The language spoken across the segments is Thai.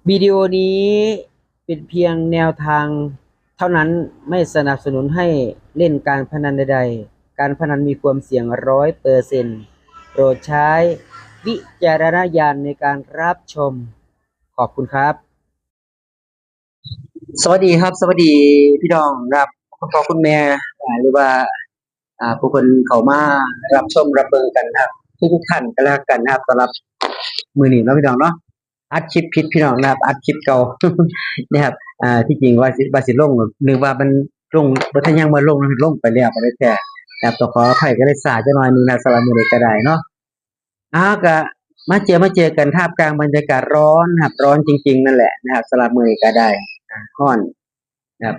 วิดีโอนี้เป็นเพียงแนวทางเท่านั้นไม่สนับสนุนให้เล่นการพนันใดๆการพนันมีความเสี่ยง100%โปรดใช้วิจารณญาณในการรับชมขอบคุณครับสวัสดีครับสวัสดีพี่น้องครับคุณพ่อคุณแม่หรือว่าผู้คนเข้ามารับชมรับเบิ่งกันครับทุกท่านก็แล้วกันนะครับสำหรับมื้อนี้เนาะพี่น้องเนาะอัดคลิปผิดพี่น้องนะครับอัดคลิปเก่า นะครับที่จริงว่าสิลงนึกว่ามันลงบ่ทันยังบ่ลงไปแล้วบ่ได้แท้นะครับต้องขออภัยก็ได้ช้าจักหน่อยหนึงนะสำหรับมื้อนี้ก็ได้เนาะก็มาเจอกันท่ามกลางบรรยากาศร้อนนะครับร้อนจริงๆนั่นแหละนะครับสำหรับมื้อนี้ก็ได้ร้อนนะครับ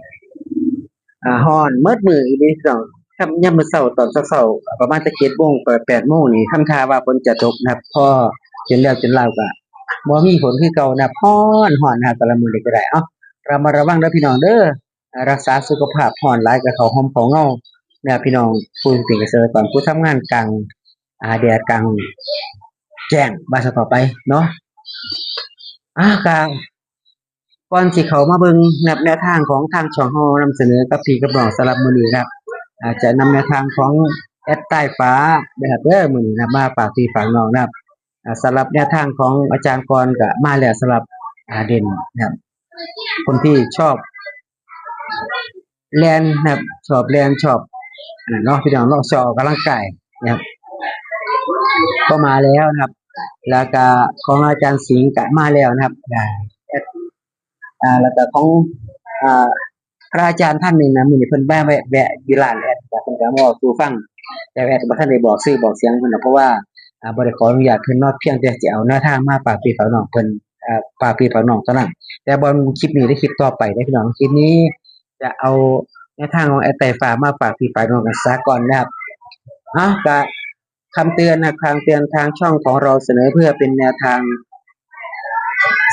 ฮ้อนเมิดมื้ออีหลีพี่น้องครับยามมื้อเช้าตอนเช้าๆประมาณจัก7:00นไป8:00นนี่ทำท่าว่าฝนจะตกนะครับพอจนแล้วจนราวก็บ่มีฝนคือเก่านะครับร้อนนะครับแต่ละมื้อนี้ก็ได้ระมัดระวังเด้อพี่น้องเด้อรักษาสุขภาพร้อนหลายก็เข้าร่มเข้าเงานะครับพี่น้องผู้เป็นเกษตรกรผู้ทำงานกลางแดดกลางแจ้งว่าซะต่อไปเนาะก็ก่อนสิเข้ามาเบิ่งแนวทางของทางช่องเรานำเสนอกับพี่กับน้องสำหรับมื้อนี้นะครับ อาจจะนำแนวทางของแอดใต้ฟ้านะครับมื้อนี้นะครับมาฝากพี่ฝากน้องนะครับสำหรับแนวทางของอาจารย์กรก็มาแล้วสำหรับเด่นนะครับคนที่ชอบแล่นนะครับชอบแล่นชอบเนาะพี่น้องเนาะชอบออกกำลังกายนะครับก็มาแล้วนะครับแล้วก็ของอาจารย์สิงห์ก็มาแล้วนะครับแล้วก็ของอ่า พระอาจารย์ท่านหนึ่งนะมื้อนี้เพิ่นแวะอยู่ร้านแอดก็เพิ่นก็มาเว้าสู่ฟังแต่แอดบ่ทันได้บอกชื่อบอกเสียงเพิ่นดอกเพราะว่าบ่ได้ขออนุญาตเพิ่นเนาะเพียงแต่สิเอาแนวทางมาฝากพี่ฝากน้องเพิ่นฝากพี่ฝากน้องเท่านั้นแต่บ่คลิปนี้ได้คลิปต่อไปเด้อพี่น้องคลิปนี้จะเอาแนวทางของแอดไต้ฟ้ามาฝากพี่ฝากน้องกันซะก่อนนะครับก็คำเตือนนะครับคำเตือนทางช่องของเราเสนอเพื่อเป็นแนวทาง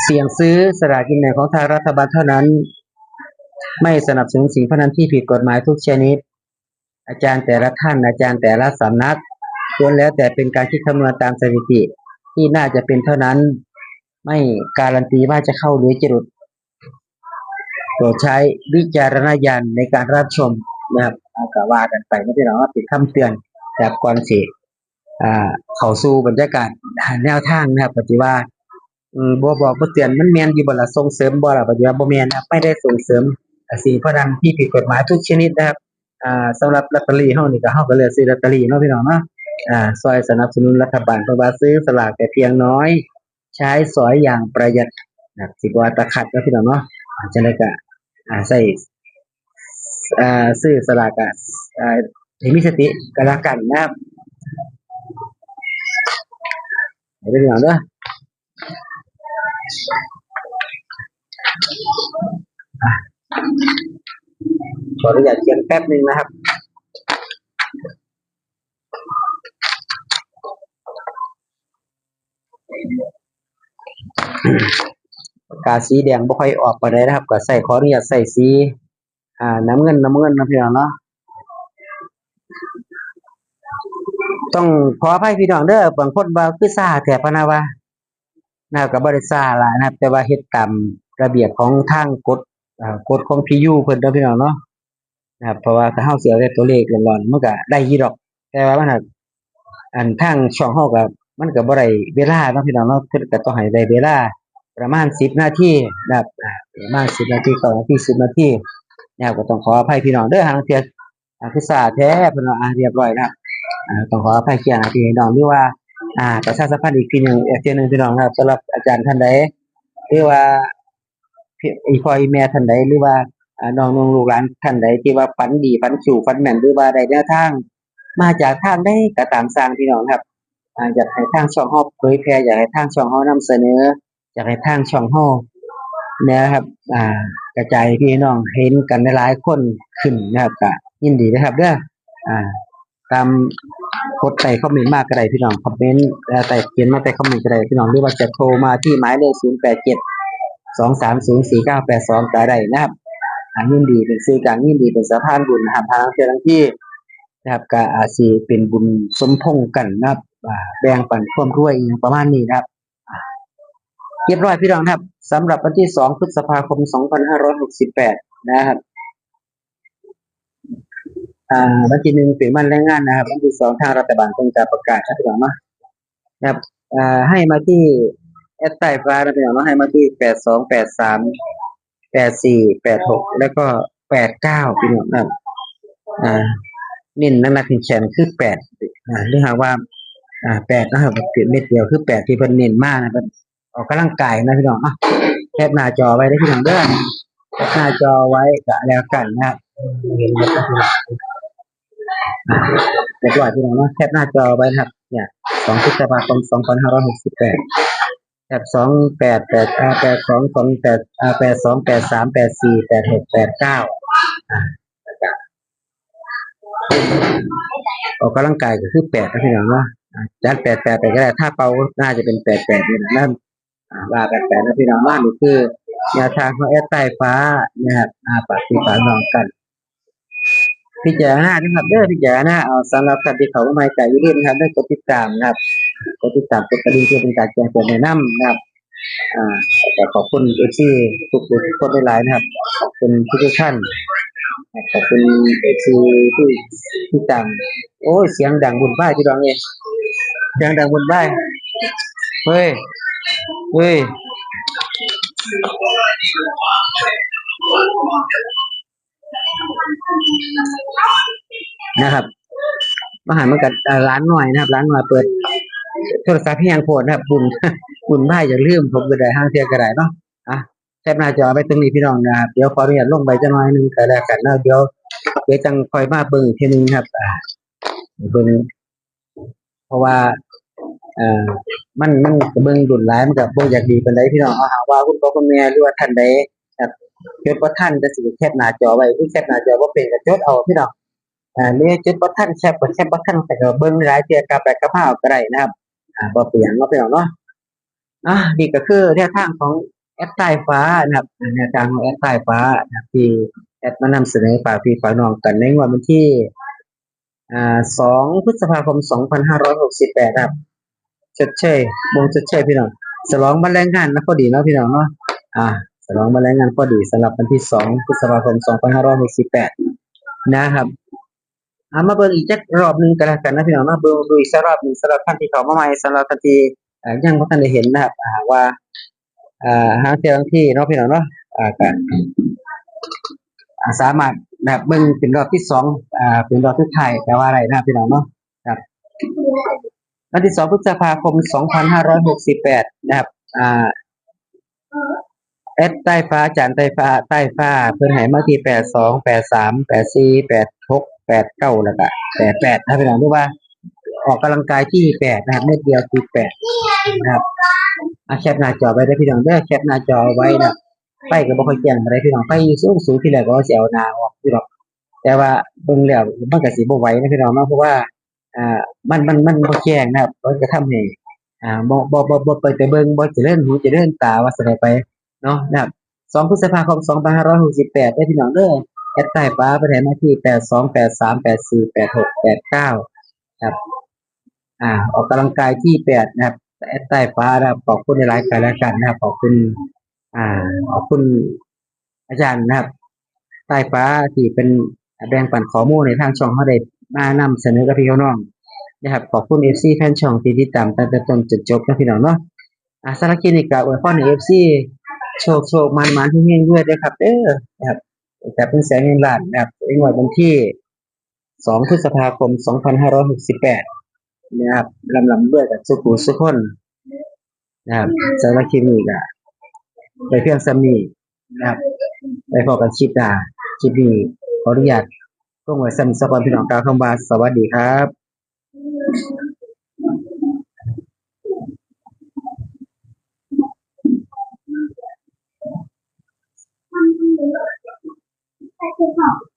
เสี่ยงซื้อสลากกินแบ่งของทางรัฐบาลเท่านั้น ไม่สนับสนุนสิ่งพนันที่ผิดกฎหมายทุกชนิดอาจารย์แต่ละท่านอาจารย์แต่ละสำนักล้วนแล้วแต่เป็นการคิดคำนวณตามสถิติที่น่าจะเป็นเท่านั้นไม่การันตีว่าจะเข้าหรือจะหลุดโปรดใช้วิจารณญาณในการรับชมนะครับก็ว่ากันไปไม่ได้หรอกว่าเป็นคำเตือนแต่ก่อนสิเข้าสู่บรรยากาศแนวทางนะครับปฏิว่าบ่บอกบ่เตือนมันแม่นอยู่บ่ล่ะส่งเสริมบ่ล่ะปฏิว่าบ่แม่นนะครับไม่ได้ส่งเสริมสิ่งพนันที่ผิดกฎหมายทุกชนิดนะครับสำหรับลอตเตอรี่เฮานี่ก็เฮาก็เลือกซื้อลอตเตอรี่เนาะพี่น้องเนาะช่วยสนับสนุนรัฐบาลเพราะว่าซื้อสลากแต่เพียงน้อยใช้สอยอย่างประหยัดนะครับสิบ่ว่าตะขัดเนาะพี่น้องเนาะจังได๋ก็ใช้ซื้อสลากก็ให้มีสติก็แล้วกันนะครับให้พี่น้องเด้อขออนุญาตเขียนแป๊บนึงนะครับปากกาสีแดงบ่ค่อยออกปานใดนะครับก็ขออนุญาตใช้สีน้ำเงินนะพี่น้องเนาะต้องขออภัยพี่น้องเด้อบางคนว่าคือซ่าแท้พะนะว่านะครับก็บ่ได้ซ่าหลายนะครับแต่ว่าเฮ็ดตามระเบียบของทางกฎของ PU เพิ่นเด้อพี่น้องเนาะนะครับเพราะว่าถ้าเฮาสิเอาแต่ตัวเลขหลอนๆมันก็ได้อยู่ดอกแต่ว่ามันน่ะทางช่องเฮาก็มันก็บ่ได้เวลาเนาะพี่น้องเนาะเพิ่นก็ต้องให้ได้เวลาประมาณ10นาทีนะครับประมาณ10นาที9นาที10นาทีนะครับก็ต้องขออภัยพี่น้องเด้อห่างเที่ยคือซ่าแท้เพิ่นว่าเรียบร้อยแล้วต้องขออภัยเที่ยงนะพี่น้องหรือว่าประชาสัมพันธ์อีกทีหนึ่งทีหนึ่งพี่น้องครับสำหรับอาจารย์ท่านใดหรือว่าอีพ่ออีแม่ท่านใดหรือว่าน้องๆลูกหลานท่านใดที่ว่าฝันดีฝันสู่ฝันแม่นหรือว่าได้แนวทางมาจากทางใดก็ตามสร้างพี่น้องครับอยากให้ทางช่องเฮาเผยแพร่อยากให้ทางช่องเฮานำเสนออยากให้ทางช่องเฮานะครับกระจายพี่น้องเห็นกันหลายๆคนขึ้นนะครับก็ยินดีนะครับเด้อตามกดใส่คอมเมนต์มาก็ได้พี่น้องคอมเมนต์ใต้เขียนมาใต้คอมเมนต์ก็ได้พี่น้องหรือว่าจะโทรมาที่หมายเลข0872304982ก็ได้นะครับยินดีเป็นสื่อกลางยินดีเป็นสะพานบุญนะครับทางเจ้าหน้าที่นะครับก็อาจสิเป็นบุญสมพงษ์กันนะครับแบ่งปันความรวยอีหยังประมาณนี้นะครับ เรียบร้อยพี่น้องครับสำหรับวันที่2พฤษภาคม2568นะครับวันที่1เป็นวันแรงงานนะครับวันที่2ทางรัฐบาลคงจะประกาศครับพี่น้องเนาะนะครับให้มาที่แอดใต้ฟ้านะพี่น้องเนาะให้มาที่82838486แล้วก็89พี่น้องครับเน้นนักแข่งคือ8หรือหากว่า8นะครับเปลี่ยนเม็ดเดียวคือ8ที่เพิ่นเน้นมากนะเพิ่นออกกำลังกายนะพี่น้องแคปหน้าจอไว้ได้พี่น้องเด้อแคปหน้าจอไว้ก็แล้วกันนะครับเห็นไหมครับเรียบร้อยพี่น้องเนาะแคปหน้าจอไว้นะครับเนี่ย2พฤษภาคม2568แบบ8283848689ออกกำลังกายก็คือ8นะพี่น้องเนาะจัด88ไปก็ได้ถ้าเป่าน่าจะเป็น88นี่นะนั่นว่า88นะพี่น้องว่านี่คือแนวทางของแอดใต้ฟ้านะครับปฏิบัติน้องกันพิจารณานะครับเด้อพิจารณาเอาสำหรับท่านที่เขามาใหม่ใจอย่าลืมนะครับได้กดติดตามนะครับกดติดตามกดกระดิ่งเพื่อเป็นการแจ้งเตือนแนะนำนะครับแต่ขอบคุณที่ทุกคนหลายๆนะครับขอบคุณทุกท่านขอบคุณที่ตามโอ้ยเสียงดังบุญบ้ายพี่น้องเองเสียงดังบุญบ้ายเฮ้ยเฮ้ยนะครับมาหามากับร้านหน่อยนะครับร้านหน่อยเปิดโทรศัพท์ที่ยังโพดนะครับบุญบ้ายอย่าลืมผมก็ได้ห้างเทียก็ได้เนาะแคปหน้าจอไปตรงนี้พี่น้องนะครับเดี๋ยวขออนุญาตลงไปจะน้อยนึงก็แล้วกันเนาะเดี๋ยวจังคอยมาเบิ่งทีนึงครับเบิ่งเพราะว่ามันเบิ่งดุนหลายมันก็บ่อยากดีปานใดพี่น้องหาว่าคุณพ่อคุณแม่หรือว่าท่านใดครับจดบ่ทันก็สิแคปหน้าจอไว้แคปหน้าจอบ่เป็นก็จดเอาพี่น้องนี่จดบ่ทันแคปบ่ทันก็เบิ่งหลายเที่ยกลับไปกลับมาก็ได้นะครับบ่เปลี่ยนเนาะพี่น้องเนาะนี่ก็คือแนวทางของแอดใต้ฟ้านะครับแนวทางของแอดใต้ฟ้านะครับที่แอดมานำเสนอฝากพี่ฝากน้องกันในงวดวันที่2พฤษภาคม2568ครับชดเชยวงชดเชยพี่น้องฉลองวันแรงงานนะพอดีเนาะพี่น้องเนาะฉลองวันแรงงานพอดีสำหรับวันที่2พฤษภาคม2568นะครับมาเบิ่งอีกจักรอบนึงก็แล้วกันนะพี่น้องเนาะเบิ่งดูอีกสักรอบนึงสำหรับท่านที่เข้ามาใหม่สำหรับท่านที่ยังบ่ทันได้เห็นนะครับว่าหาเที่ยงที่เนาะพี่น้องเนาะก็สามารถนะครับเบิ่งเป็นรอบที่2เป็นรอบสุดท้ายแปลว่าอะไรนะพี่น้องเนาะครับวันที่2พฤษภาคม2568นะครับแอดใต้ฟ้าอาจารย์ใต้ฟ้าเพิ่นให้มาที่82 83 84 86 89แล้วก็88นะพี่น้องรู้ว่าออกกำลังกายที่8นะครับเม็ดเดียวคือ8นะครับแคปหน้าจอไว้ได้พี่น้องเด้อแคปหน้าจอไว้นะไฟก็บ่ค่อยแจ้งปานใดพี่น้องไฟสูงที่แรกก็สิเอาหน้าออกพี่น้องแต่ว่าเบิ่งแล้วมันก็สิบ่ไหวนะพี่น้องเนาะเพราะว่ามันบ่แจ้งนะครับมันก็ทำให้บ่ไปแต่เบิ่งบ่เจริญหูเจริญตาว่าสิได้ไปเนาะนะครับ2พฤษภาคม2568ได้พี่น้องเด้อแอดใต้ฟ้าไปได้มาที่82 83 84 86 89ครับออกกำลังกายที่8นะครับแอดใต้ฟ้านะครับขอบคุณหลายๆกันแล้วกันนะครับขอบคุณอาจารย์นะครับใต้ฟ้าที่เป็นแบ่งปันข้อมูลในทางช่องเฮาได้มานำเสนอกับพี่น้องนะครับขอบคุณ FC แฟนช่องที่ติดตามตั้งแต่ต้นจนจบนะพี่น้องเนาะสำหรับคลิปนี้ก็อวยพรให้ FC โชคมันๆเฮงๆด้วยเด้อครับเด้อนะครับจะเป็นแสนเงินล้านนะครับในงวดวันที่2พฤษภาคม2568นะครับลำด้วยกับสุขุสุขคนนะครับสำหรับคลิปนี้ก็ไปเพียงซ้ำนี้นะครับไปพบกันคลิปหน้าคลิปนี้ขออนุญาตส่งไว้ซ้ำสักวันพี่น้องกล่าวคำว่าสวัสดีครับThank you.